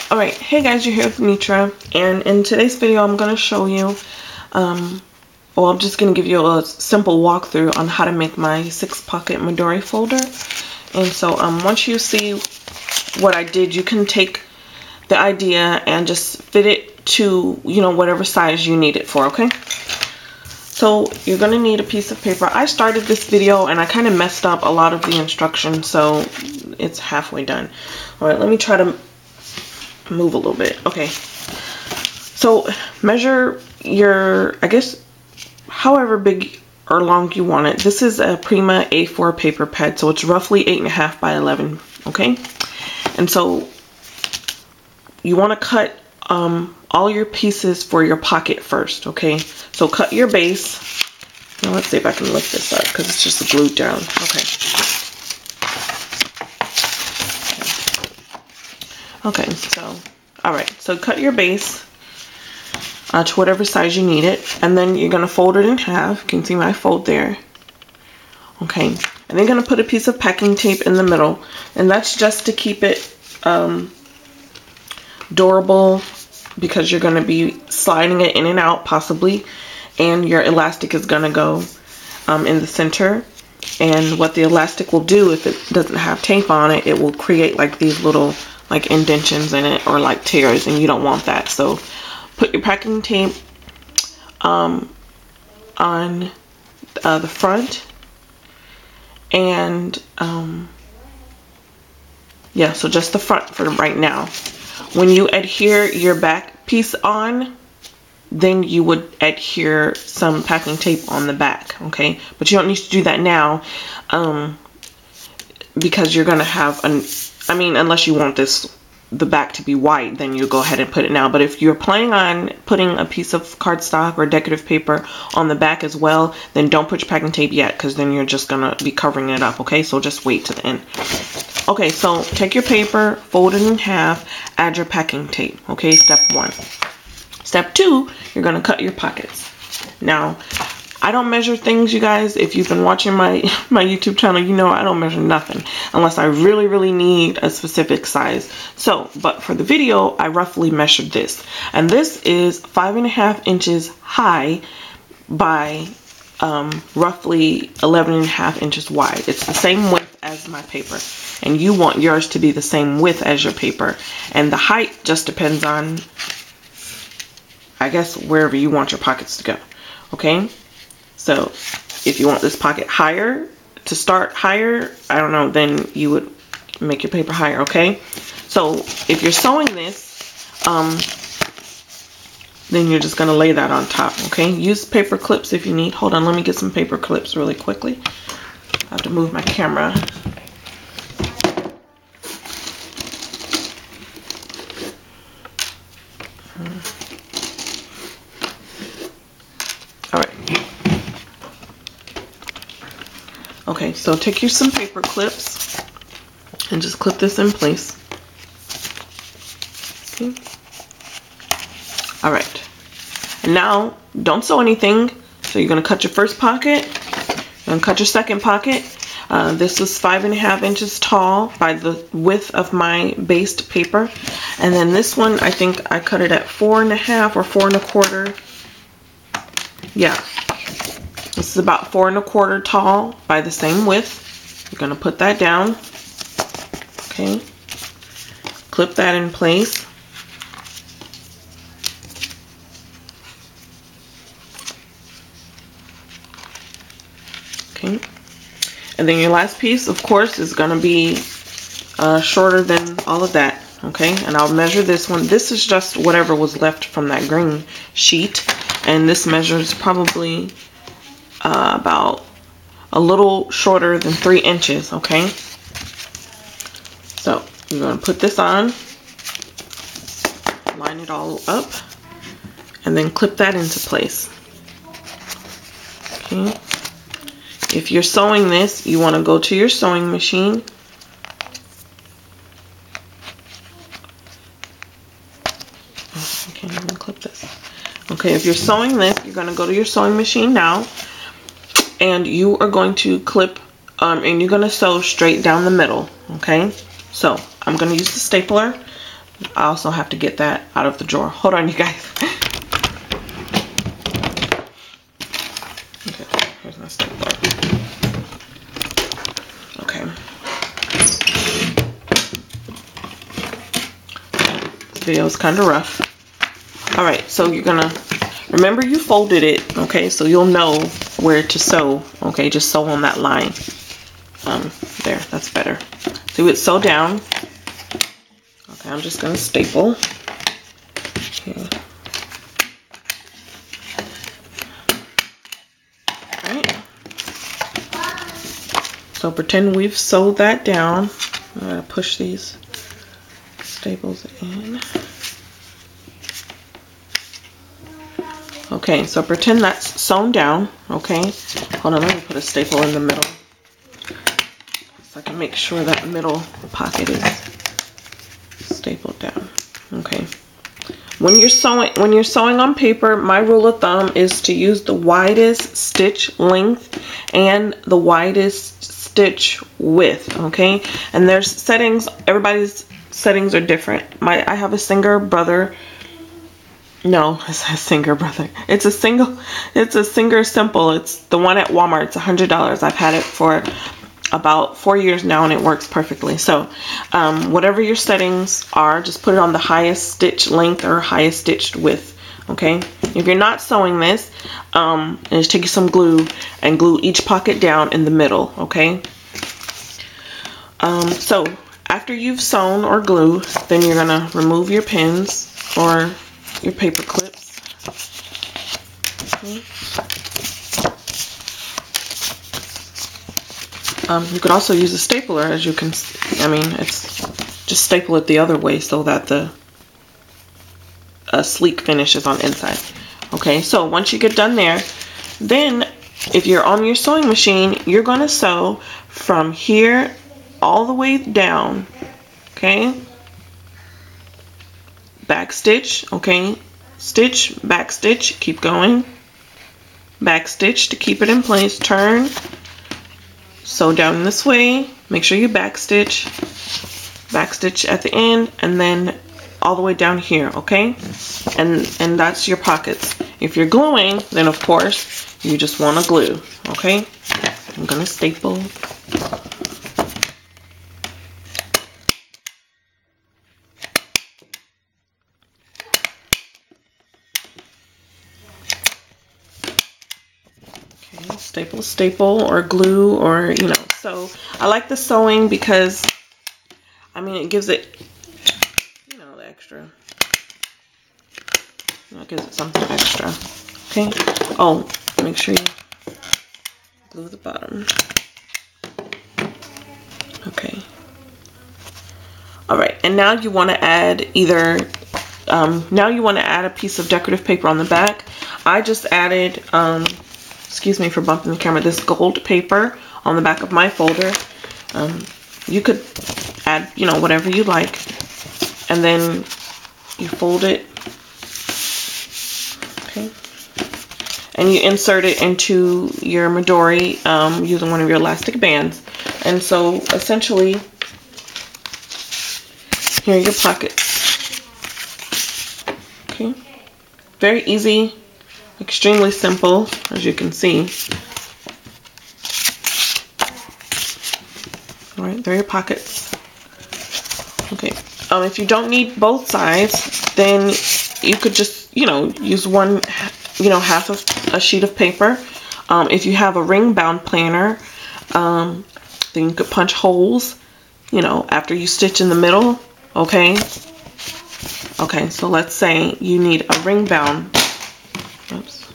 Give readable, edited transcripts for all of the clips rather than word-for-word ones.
Alright, hey guys, you're here with Mitra, and in today's video I'm going to show you, I'm just going to give you a simple walkthrough on how to make my 6-pocket Midori folder. And so once you see what I did, you can take the idea and just fit it to, whatever size you need it for, okay? So you're going to need a piece of paper. I started this video and I kind of messed up a lot of the instructions, so it's halfway done. Alright, let me try to move a little bit. Okay, so measure your, I guess, however big or long you want it. This is a Prima A4 paper pad, so it's roughly 8.5 by 11. Okay, and so you want to cut all your pieces for your pocket first. Okay, so cut your base. Now let's see if I can lift this up because it's just glued down. Okay, so alright, so cut your base to whatever size you need it, and then you're going to fold it in half. You can see my fold there. Okay, and then you're going to put a piece of packing tape in the middle, and that's just to keep it durable, because you're going to be sliding it in and out possibly, and your elastic is going to go in the center. And what the elastic will do, if it doesn't have tape on it, it will create like these little like indentions in it, or like tears, and you don't want that. So put your packing tape on the front, and yeah, so just the front for right now. When you adhere your back piece on, then you would adhere some packing tape on the back, okay? But you don't need to do that now, because you're gonna have unless you want the back to be white, then you go ahead and put it now. But if you're planning on putting a piece of cardstock or decorative paper on the back as well, then don't put your packing tape yet, because then you're just gonna be covering it up, okay? So just wait to the end. Okay, so take your paper, fold it in half, add your packing tape, okay? Step 1. Step 2, you're gonna cut your pockets. Now, I don't measure things, you guys. If you've been watching my YouTube channel, you know I don't measure nothing unless I really need a specific size. So, but for the video, I roughly measured this. And this is 5.5 inches high by roughly 11.5 inches wide. It's the same width as my paper. And you want yours to be the same width as your paper. And the height just depends on, I guess, wherever you want your pockets to go. Okay? So if you want this pocket higher, to start higher, I don't know, then you would make your paper higher, okay? So if you're sewing this, then you're just going to lay that on top, okay? Use paper clips if you need. Hold on, let me get some paper clips really quickly. I have to move my camera. Okay, so take you some paper clips and just clip this in place. Okay. Alright. And now, don't sew anything. So you're going to cut your first pocket. You're going to cut your second pocket. This was 5.5 inches tall by the width of my based paper. And then this one, I think I cut it at 4.5 or 4.25. Yeah. This is about 4.25 tall by the same width. You're going to put that down. Okay. Clip that in place. Okay. And then your last piece, of course, is going to be shorter than all of that. Okay. And I'll measure this one. This is just whatever was left from that green sheet. And this measures probably about a little shorter than 3 inches, okay? So you're going to put this on, line it all up, and then clip that into place. Okay. If you're sewing this, you want to go to your sewing machine. Okay, I'm going to clip this. Okay, if you're sewing this, you're going to go to your sewing machine now. And you are going to clip, and you're going to sew straight down the middle, okay? So I'm going to use the stapler. I also have to get that out of the drawer. Hold on, you guys. Okay, here's my stapler. Okay. This video is kind of rough. Alright, so you're gonna remember you folded it, okay, so you'll know where to sew. Okay, just sew on that line. There, that's better. So it's sew down. Okay, I'm just gonna staple. Okay. Alright. So pretend we've sewed that down. I'm gonna push these staples in. Okay, so pretend that's sewn down. Okay, hold on, let me put a staple in the middle so I can make sure that middle pocket is stapled down. Okay, when you're sewing on paper, my rule of thumb is to use the widest stitch length and the widest stitch width. Okay, and there's settings. Everybody's settings are different. I have a Singer brother. No, it's a Singer brother. It's a Singer Simple. It's the one at Walmart. It's $100. I've had it for about 4 years now and it works perfectly. So whatever your settings are, just put it on the highest stitch length or highest stitched width. Okay, if you're not sewing this, just take some glue and glue each pocket down in the middle. Okay, so after you've sewn or glued, then you're gonna remove your pins or your paper clips. Okay. You could also use a stapler, as you can. I mean, it's just staple it the other way so that the sleek finish is on inside. Okay, so once you get done there, then if you're on your sewing machine, you're gonna sew from here all the way down. Okay. Back stitch, okay, stitch, back stitch, keep going, back stitch to keep it in place, turn, sew down this way, make sure you back stitch at the end, and then all the way down here. Okay, and that's your pockets. If you're gluing, then of course you just want to glue. Okay, I'm gonna staple. Staple or glue, or you know. So I like the sewing because I mean it gives it, you know, the extra, you know, it gives it something extra. Okay, oh, make sure you glue the bottom. Okay, all right, and now you want to add either now you want to add a piece of decorative paper on the back. I just added excuse me for bumping the camera, this gold paper on the back of my folder. You could add, you know, whatever you like, and then you fold it, okay, and you insert it into your Midori using one of your elastic bands. And so essentially, here are your pockets. Okay, very easy. Extremely simple, as you can see. All right, there are your pockets. Okay, if you don't need both sides, then you could just, you know, use one, you know, half of a sheet of paper. If you have a ring bound planner, then you could punch holes, you know, after you stitch in the middle. Okay. Okay, so let's say you need a ring bound. Oops.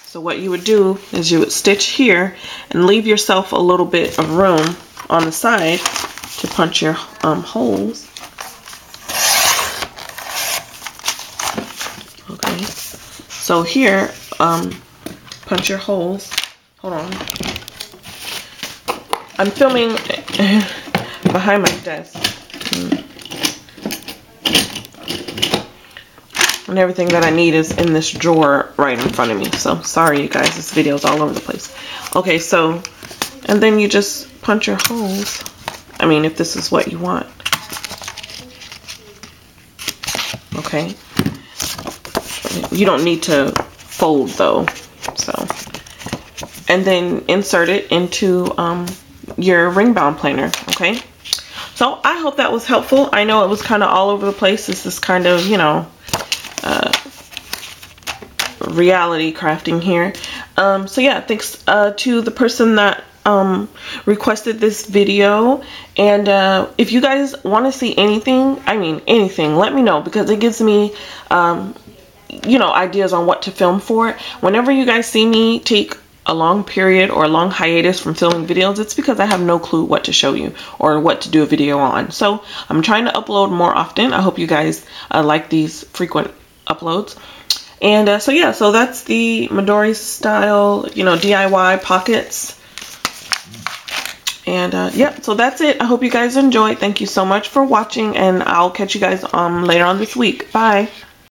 So what you would do is you would stitch here and leave yourself a little bit of room on the side to punch your holes. Okay, so here, punch your holes. Hold on. I'm filming behind my desk. And everything that I need is in this drawer right in front of me. So sorry you guys, this video is all over the place. Okay, so, and then you just punch your holes. I mean, if this is what you want. Okay, you don't need to fold though. So, and then insert it into your ring bound planner. Okay, so I hope that was helpful. I know it was kind of all over the place. This is kind of, you know, reality crafting here. So yeah, thanks to the person that requested this video. And if you guys want to see anything, I mean anything, let me know, because it gives me you know, ideas on what to film for. Whenever you guys see me take a long period or a long hiatus from filming videos, it's because I have no clue what to show you or what to do a video on. So I'm trying to upload more often. I hope you guys like these frequent uploads. And so yeah, so that's the Midori style, you know, DIY pockets. And yeah, so that's it. I hope you guys enjoyed. Thank you so much for watching, and I'll catch you guys later on this week. Bye.